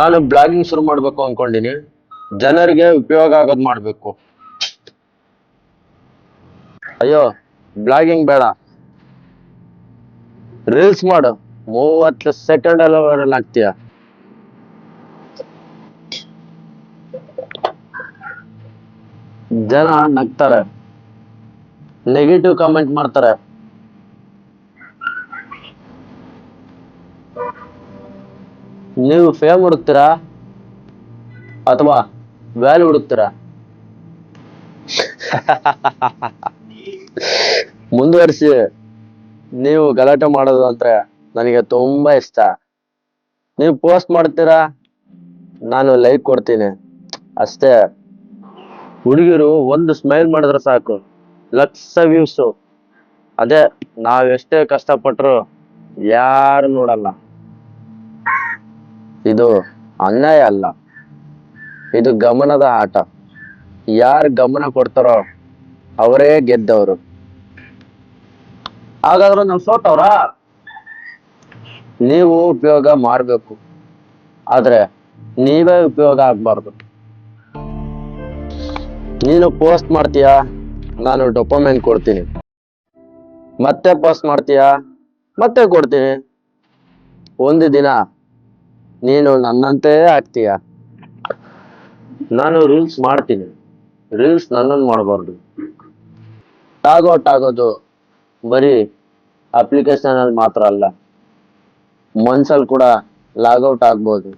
ನಾನು ಬ್ಲಾಗಿಂಗ್ ಶುರು ಮಾಡ್ಬೇಕು ಅನ್ಕೊಂಡಿನಿ. ಜನರಿಗೆ ಉಪಯೋಗ ಆಗೋದ್ ಮಾಡ್ಬೇಕು. ಅಯ್ಯೋ, ಬ್ಲಾಗಿಂಗ್ ಬೇಡ, ರೀಲ್ಸ್ ಮಾಡು. 30 ಸೆಕೆಂಡ್ ಎಲ್ಲ ವೈರಲ್ ಆಗ್ತೀಯ. ಜನ ನಗ್ತಾರೆ, ನೆಗೆಟಿವ್ ಕಮೆಂಟ್ ಮಾಡ್ತಾರೆ. ನೀವು ಫೇಮ್ ಹುಡುಕ್ತೀರಾ ಅಥವಾ ವ್ಯಾಲ್ಯೂ ಹುಡುಕ್ತೀರಾ? ಮುಂದುವರಿಸಿ. ನೀವು ಗಲಾಟೆ ಮಾಡೋದು ಅಂದ್ರೆ ನನಗೆ ತುಂಬಾ ಇಷ್ಟ. ನೀವು ಪೋಸ್ಟ್ ಮಾಡ್ತೀರಾ, ನಾನು ಲೈಕ್ ಕೊಡ್ತೀನಿ ಅಷ್ಟೇ. ಹುಡುಗಿರು ಒಂದು ಸ್ಮೈಲ್ ಮಾಡಿದ್ರೆ ಸಾಕು, ಲಕ್ಷ ವ್ಯೂಸು. ಅದೇ ನಾವೆಷ್ಟೇ ಕಷ್ಟಪಟ್ರು ಯಾರು ನೋಡಲ್ಲ. ಇದು ಅನ್ಯಾಯ ಅಲ್ಲ, ಇದು ಗಮನದ ಆಟ. ಯಾರು ಗಮನ ಕೊಡ್ತಾರೋ ಅವರೇ ಗೆದ್ದವರು. ಹಾಗಾದ್ರೆ ನಾವು ಸೋತವ್ರ? ನೀವು ಉಪಯೋಗ ಮಾಡ್ಬೇಕು, ಆದ್ರೆ ನೀವೇ ಉಪಯೋಗ ಆಗ್ಬಾರ್ದು. ನೀನು ಪೋಸ್ಟ್ ಮಾಡ್ತೀಯಾ, ನಾನು ಡೊಪಮೈನ್ ಕೊಡ್ತೀನಿ. ಮತ್ತೆ ಪೋಸ್ಟ್ ಮಾಡ್ತೀಯಾ, ಮತ್ತೆ ಕೊಡ್ತೀನಿ. ಒಂದು ದಿನ ನೀನು ನನ್ನಂತೆ ಆಗ್ತೀಯ. ನಾನು ರೀಲ್ಸ್ ಮಾಡ್ತೀನಿ, ರೀಲ್ಸ್ ನನ್ನನ್ನು ಮಾಡಬಾರ್ದು. ಟಾಗೋಟ್ ಆಗೋದು ಬರೀ ಅಪ್ಲಿಕೇಶನ್ ಅಲ್ಲಿ ಮಾತ್ರ ಅಲ್ಲ, ಮನ್ಸಲ್ಲಿ ಕೂಡ ಲಾಗೌಟ್ ಆಗ್ಬೋದು.